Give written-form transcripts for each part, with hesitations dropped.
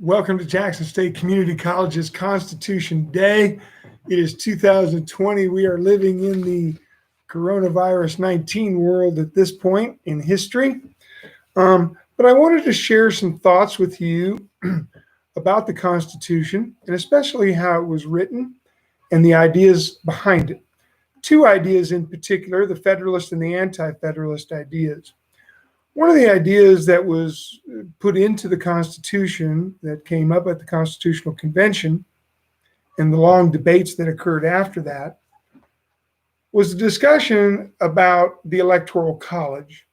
Welcome to Jackson State Community College's Constitution Day. It is 2020. We are living in the coronavirus 19 world at this point in history. But I wanted to share some thoughts with you about the Constitution, and especially how it was written and the ideas behind it. Two ideas in particular, the Federalist and the Anti-Federalist ideas. One of the ideas that was put into the Constitution that came up at the Constitutional Convention and the long debates that occurred after that was a discussion about the Electoral College.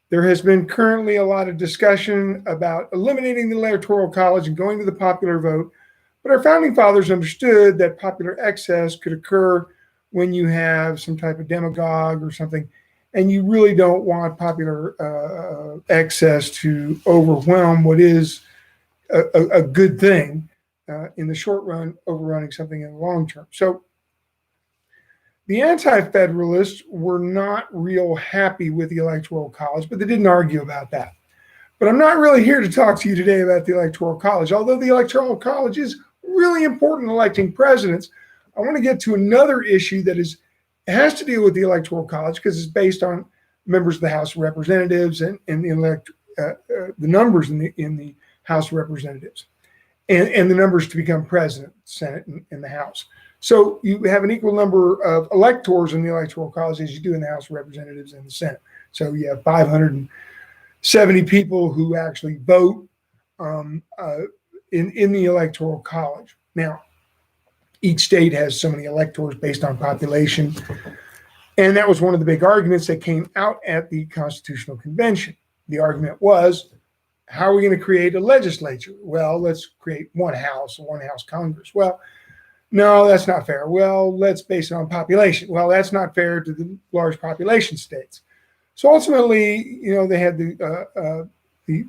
There has been currently a lot of discussion about eliminating the Electoral College and going to the popular vote, but our founding fathers understood that popular excess could occur when you have some type of demagogue or something, and you really don't want popular excess to overwhelm what is a good thing in the short run, overrunning something in the long term. So the Anti-Federalists were not real happy with the Electoral College, but they didn't argue about that. But I'm not really here to talk to you today about the Electoral College. Although the Electoral College is really important in electing presidents, I want to get to another issue that has to deal with the Electoral College because it's based on members of the House of Representatives and the numbers in the House of Representatives and the numbers to become president, Senate, and the House. So you have an equal number of electors in the Electoral College as you do in the House of Representatives and the Senate. So you have 570 people who actually vote in the Electoral College. Now, each state has so many electors based on population. And that was one of the big arguments that came out at the Constitutional Convention. The argument was, how are we going to create a legislature? Well, let's create one House Congress. Well, no, that's not fair. Well, let's base it on population. Well, that's not fair to the large population states. So ultimately, they had the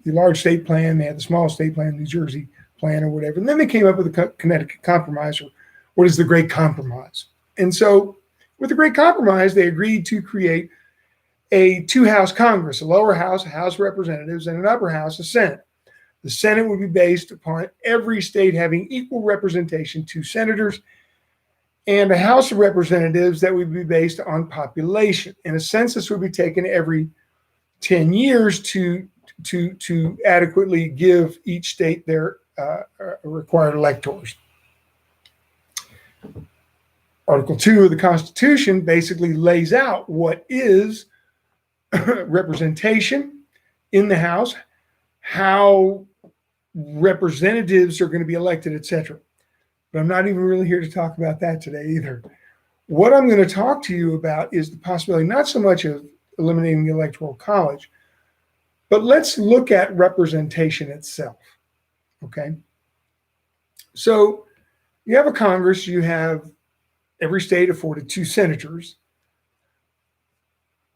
large state plan, they had the small state plan, New Jersey plan or whatever. And then they came up with the Connecticut Compromise, or what is the Great Compromise. And so with the Great Compromise, they agreed to create a two-house Congress, a lower house, a House of Representatives, and an upper house, a Senate. The Senate would be based upon every state having equal representation, 2 senators, and a House of Representatives that would be based on population. And a census would be taken every 10 years to adequately give each state their required electors. Article 2 of the Constitution basically lays out what is representation in the House, how representatives are going to be elected, etc. But I'm not even really here to talk about that today either. What I'm going to talk to you about is the possibility, not so much of eliminating the Electoral College, but let's look at representation itself. Okay? So you have a Congress, you have every state afforded 2 senators.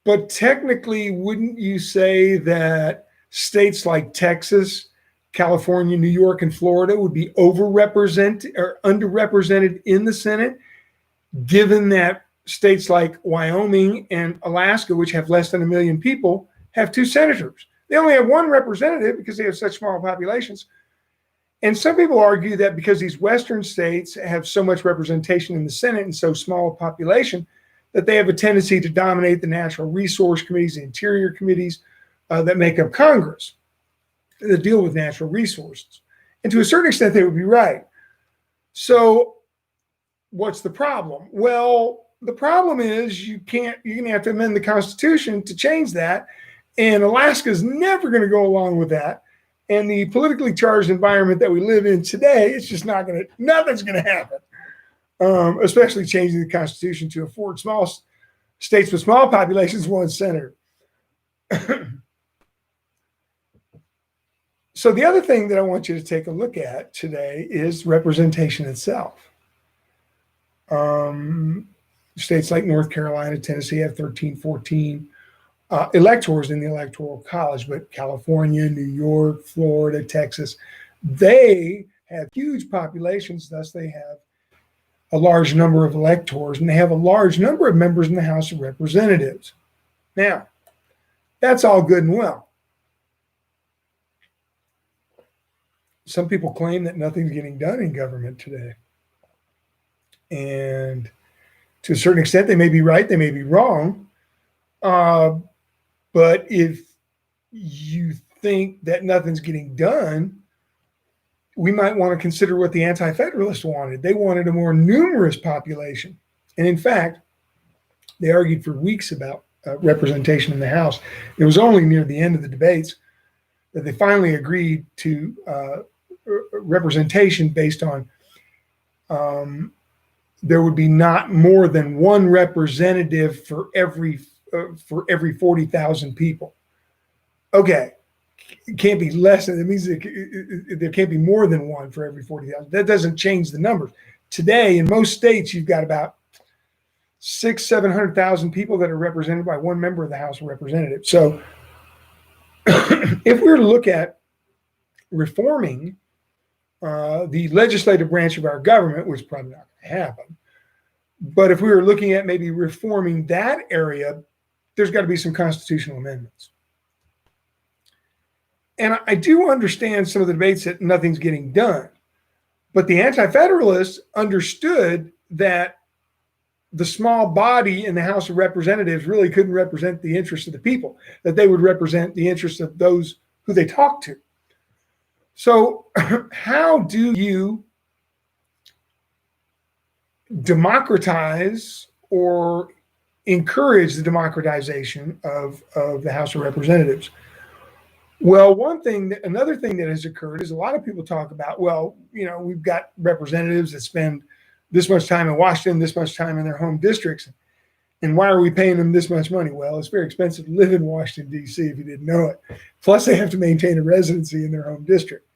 But technically, wouldn't you say that states like Texas, California, New York, and Florida would be overrepresented or underrepresented in the Senate, given that states like Wyoming and Alaska, which have less than 1 million people, have 2 senators? They only have 1 representative because they have such small populations. And some people argue that because these Western states have so much representation in the Senate and so small a population, that they have a tendency to dominate the natural resource committees, the interior committees that make up Congress that deal with natural resources. And to a certain extent, they would be right. So what's the problem? Well, the problem is you're going to have to amend the Constitution to change that. And Alaska is never going to go along with that. And the politically charged environment that we live in today, it's just nothing's going to happen. Especially changing the Constitution to afford small states with small populations 1 senator. So the other thing that I want you to take a look at today is representation itself. States like North Carolina, Tennessee have 13, 14 electors in the Electoral College, but California, New York, Florida, Texas, they have huge populations, thus they have a large number of electors, and they have a large number of members in the House of Representatives. Now, that's all good and well. some people claim that nothing's getting done in government today. And to a certain extent, they may be right, they may be wrong. But if you think that nothing's getting done, we might want to consider what the Anti-Federalists wanted. They wanted a more numerous population. And in fact, they argued for weeks about representation in the House. It was only near the end of the debates that they finally agreed to representation based on there would be not more than one representative for every 40,000 people. Okay, it can't be less than, it means there can't be more than one for every 40,000. That doesn't change the numbers. Today, in most states, you've got about 700,000 people that are represented by one member of the House of Representatives. So if we were to look at reforming the legislative branch of our government, which is probably not going to happen, but if we were looking at maybe reforming that area, there's got to be some constitutional amendments. And I do understand some of the debates that nothing's getting done, but the Anti-Federalists understood that the small body in the House of Representatives really couldn't represent the interests of the people, that they would represent the interests of those who they talk to. So how do you democratize or encourage the democratization of the House of Representatives? Well, another thing that has occurred is a lot of people talk about, well, we've got representatives that spend this much time in Washington, this much time in their home districts, and why are we paying them this much money? Well, it's very expensive to live in Washington, D.C., if you didn't know it. Plus, they have to maintain a residency in their home district.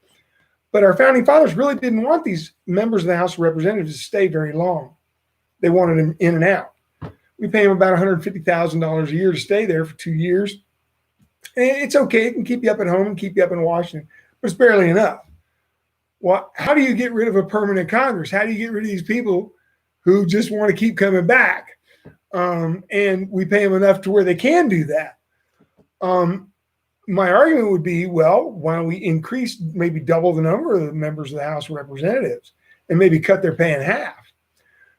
But our founding fathers really didn't want these members of the House of Representatives to stay very long. They wanted them in and out. We pay them about $150,000 a year to stay there for 2 years. And it's okay. It can keep you up at home and keep you up in Washington, but it's barely enough. Well, how do you get rid of a permanent Congress? How do you get rid of these people who just want to keep coming back? And we pay them enough to where they can do that. My argument would be, well, why don't we increase, maybe double the number of the members of the House of Representatives and maybe cut their pay in half?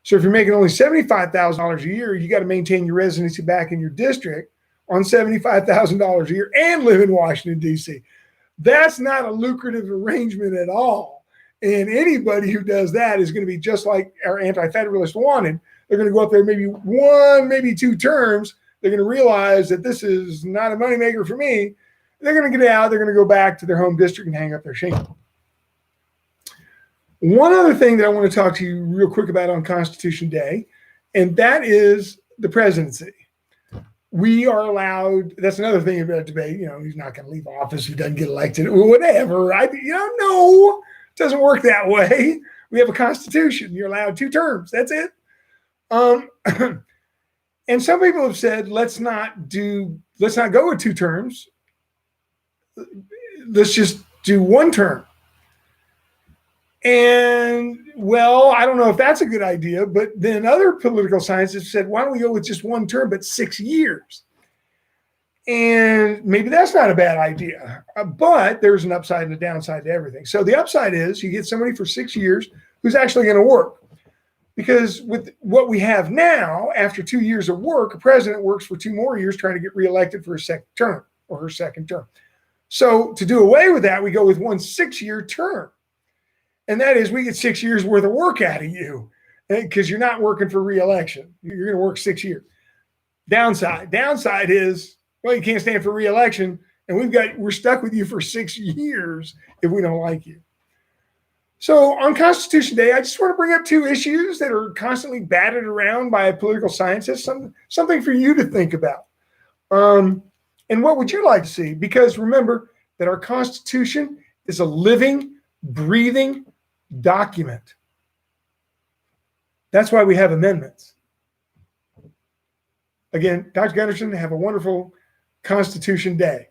So if you're making only $75,000 a year, you got to maintain your residency back in your district on $75,000 a year and live in Washington, D.C. That's not a lucrative arrangement at all. And anybody who does that is going to be just like our Anti-Federalists wanted. They're going to go up there maybe one, maybe 2 terms. They're going to realize that this is not a moneymaker for me. They're going to get out. They're going to go back to their home district and hang up their shingle. One other thing that I want to talk to you real quick about on Constitution Day, and that is the presidency. We are allowed, that's another thing about debate, he's not going to leave office if he doesn't get elected, or whatever. No, it doesn't work that way. We have a constitution. You're allowed 2 terms. That's it. And some people have said, let's not go with 2 terms. Let's just do 1 term. And well, I don't know if that's a good idea, but then other political scientists said, why don't we go with just 1 term, but 6 years? And maybe that's not a bad idea, but there's an upside and a downside to everything. So the upside is you get somebody for 6 years who's actually going to work. Because with what we have now, after 2 years of work, a president works for 2 more years trying to get reelected for his second term or her second term. So to do away with that, we go with 1 6-year term. And that is, we get 6 years worth of work out of you because you're not working for reelection. You're going to work 6 years. Downside is, well, you can't stand for reelection, and we're stuck with you for 6 years if we don't like you. So on Constitution Day, I just want to bring up 2 issues that are constantly batted around by political scientists, something for you to think about. And what would you like to see? Because remember that our Constitution is a living, breathing document. That's why we have amendments. Again, Dr. Gunderson, have a wonderful Constitution Day.